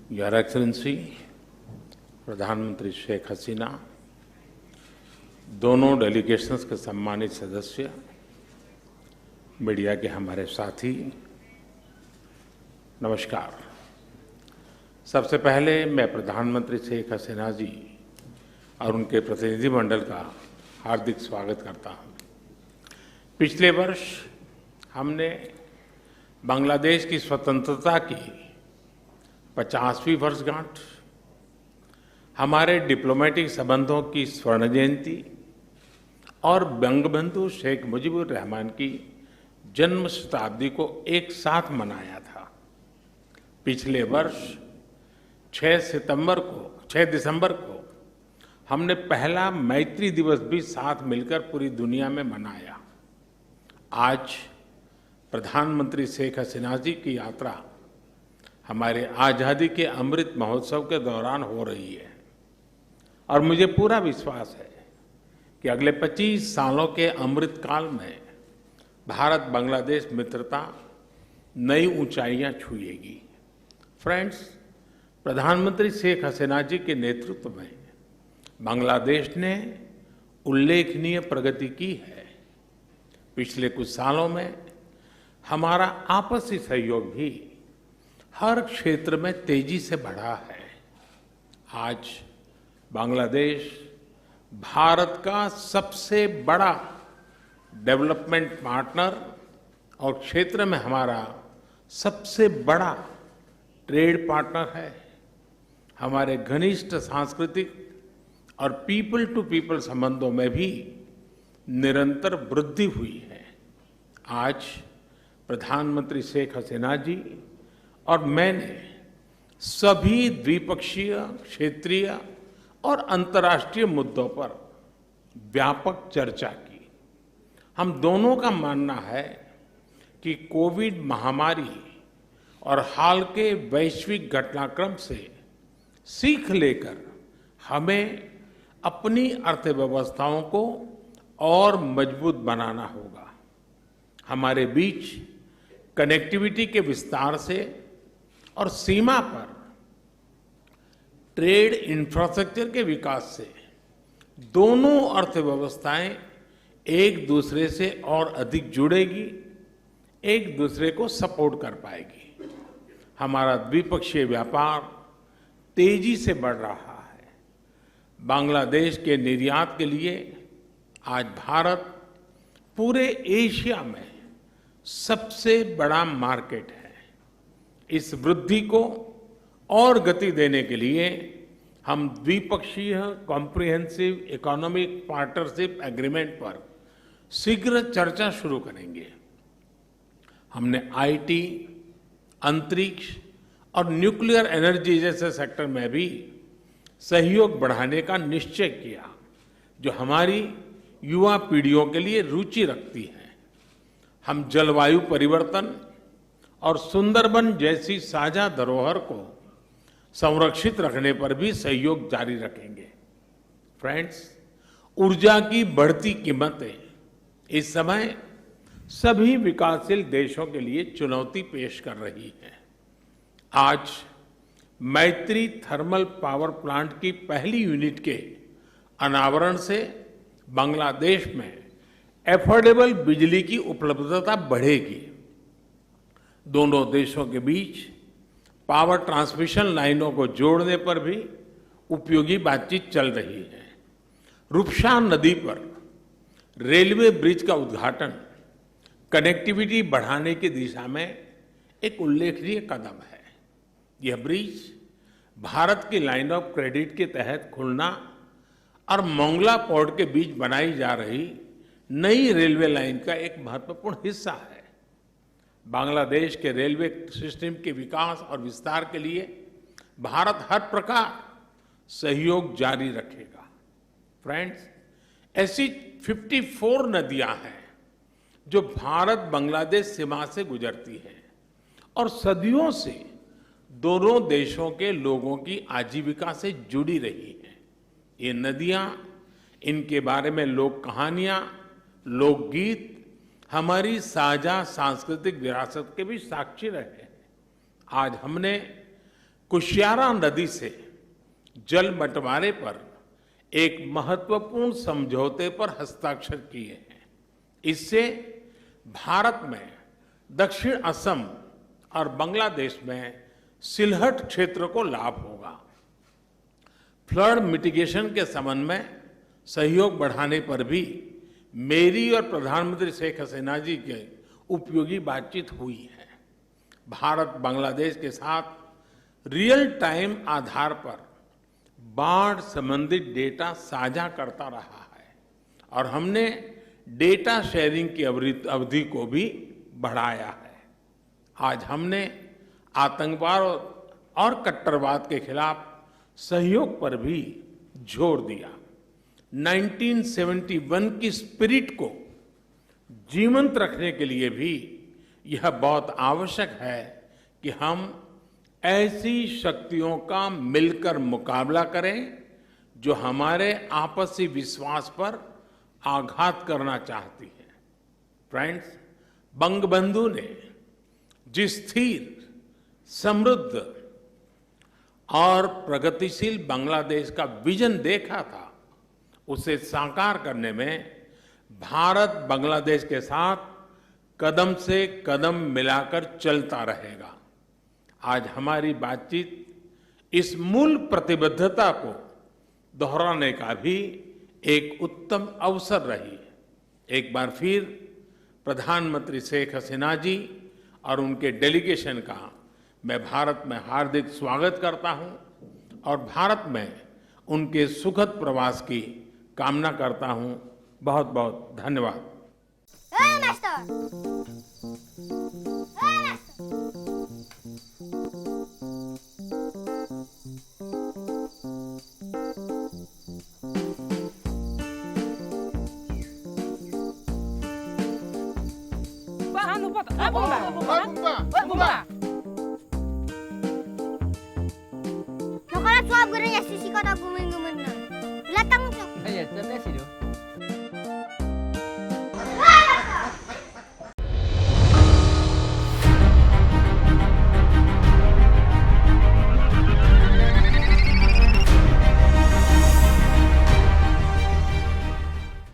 Your excellency, प्रधानमंत्री शेख हसीना, दोनों delegations के सम्मानित सदस्य, मीडिया के हमारे साथी, नमस्कार। सबसे पहले मैं प्रधानमंत्री शेख हसीना जी और उनके प्रतिनिधिमंडल का हार्दिक स्वागत करता हूं। पिछले वर्ष हमने बांग्लादेश की स्वतंत्रता की 50वीं वर्षगांठ, हमारे डिप्लोमेटिक संबंधों की स्वर्ण जयंती और बंगबंधु शेख मुजीबुर रहमान की जन्म शताब्दी को एक साथ मनाया था। पिछले वर्ष 6 दिसंबर को हमने पहला मैत्री दिवस भी साथ मिलकर पूरी दुनिया में मनाया। आज प्रधानमंत्री शेख हसीना जी की यात्रा हमारे आज़ादी के अमृत महोत्सव के दौरान हो रही है और मुझे पूरा विश्वास है कि अगले 25 सालों के अमृत काल में भारत बांग्लादेश मित्रता नई ऊंचाइयां छुएगी। फ्रेंड्स, प्रधानमंत्री शेख हसीना जी के नेतृत्व में बांग्लादेश ने उल्लेखनीय प्रगति की है। पिछले कुछ सालों में हमारा आपसी सहयोग भी हर क्षेत्र में तेजी से बढ़ा है। आज बांग्लादेश भारत का सबसे बड़ा डेवलपमेंट पार्टनर और क्षेत्र में हमारा सबसे बड़ा ट्रेड पार्टनर है। हमारे घनिष्ठ सांस्कृतिक और पीपल टू पीपल संबंधों में भी निरंतर वृद्धि हुई है। आज प्रधानमंत्री शेख हसीना जी और मैंने सभी द्विपक्षीय, क्षेत्रीय और अंतर्राष्ट्रीय मुद्दों पर व्यापक चर्चा की। हम दोनों का मानना है कि कोविड महामारी और हाल के वैश्विक घटनाक्रम से सीख लेकर हमें अपनी अर्थव्यवस्थाओं को और मजबूत बनाना होगा। हमारे बीच कनेक्टिविटी के विस्तार से और सीमा पर ट्रेड इंफ्रास्ट्रक्चर के विकास से दोनों अर्थव्यवस्थाएं एक दूसरे से और अधिक जुड़ेगी, एक दूसरे को सपोर्ट कर पाएगी। हमारा द्विपक्षीय व्यापार तेजी से बढ़ रहा है। बांग्लादेश के निर्यात के लिए आज भारत पूरे एशिया में सबसे बड़ा मार्केट है। इस वृद्धि को और गति देने के लिए हम द्विपक्षीय कॉम्प्रिहेंसिव इकोनॉमिक पार्टनरशिप एग्रीमेंट पर शीघ्र चर्चा शुरू करेंगे। हमने आईटी, अंतरिक्ष और न्यूक्लियर एनर्जी जैसे सेक्टर में भी सहयोग बढ़ाने का निश्चय किया, जो हमारी युवा पीढ़ियों के लिए रुचि रखती है। हम जलवायु परिवर्तन और सुंदरबन जैसी साझा धरोहर को संरक्षित रखने पर भी सहयोग जारी रखेंगे। फ्रेंड्स, ऊर्जा की बढ़ती कीमतें इस समय सभी विकासशील देशों के लिए चुनौती पेश कर रही हैं। आज मैत्री थर्मल पावर प्लांट की पहली यूनिट के अनावरण से बांग्लादेश में एफोर्डेबल बिजली की उपलब्धता बढ़ेगी। दोनों देशों के बीच पावर ट्रांसमिशन लाइनों को जोड़ने पर भी उपयोगी बातचीत चल रही है। रूपसा नदी पर रेलवे ब्रिज का उद्घाटन कनेक्टिविटी बढ़ाने की दिशा में एक उल्लेखनीय कदम है। यह ब्रिज भारत की लाइन ऑफ क्रेडिट के तहत खुलना और मोंगला पोर्ट के बीच बनाई जा रही नई रेलवे लाइन का एक महत्वपूर्ण हिस्सा है। बांग्लादेश के रेलवे सिस्टम के विकास और विस्तार के लिए भारत हर प्रकार सहयोग जारी रखेगा। फ्रेंड्स, ऐसी 54 नदियां हैं जो भारत बांग्लादेश सीमा से गुजरती हैं और सदियों से दोनों देशों के लोगों की आजीविका से जुड़ी रही हैं। ये नदियां, इनके बारे में लोक कहानियां, लोकगीत हमारी साझा सांस्कृतिक विरासत के भी साक्षी रहे हैं। आज हमने कुशियारा नदी से जल बंटवारे पर एक महत्वपूर्ण समझौते पर हस्ताक्षर किए हैं। इससे भारत में दक्षिण असम और बांग्लादेश में सिलहट क्षेत्र को लाभ होगा। फ्लड मिटिगेशन के संबंध में सहयोग बढ़ाने पर भी मेरी और प्रधानमंत्री शेख हसीना जी की उपयोगी बातचीत हुई है। भारत बांग्लादेश के साथ रियल टाइम आधार पर बाढ़ संबंधित डेटा साझा करता रहा है और हमने डेटा शेयरिंग की अवधि को भी बढ़ाया है। आज हमने आतंकवाद और कट्टरवाद के खिलाफ सहयोग पर भी जोर दिया। 1971 की स्पिरिट को जीवंत रखने के लिए भी यह बहुत आवश्यक है कि हम ऐसी शक्तियों का मिलकर मुकाबला करें जो हमारे आपसी विश्वास पर आघात करना चाहती है। फ्रेंड्स, बंगबंधु ने जिस स्थिर, समृद्ध और प्रगतिशील बांग्लादेश का विजन देखा था, उसे साकार करने में भारत बांग्लादेश के साथ कदम से कदम मिलाकर चलता रहेगा। आज हमारी बातचीत इस मूल प्रतिबद्धता को दोहराने का भी एक उत्तम अवसर रही। एक बार फिर प्रधानमंत्री शेख हसीना जी और उनके डेलीगेशन का मैं भारत में हार्दिक स्वागत करता हूं और भारत में उनके सुखद प्रवास की कामना करता हूं। बहुत बहुत धन्यवाद। Lokala suap goreng ya sisi kota bumi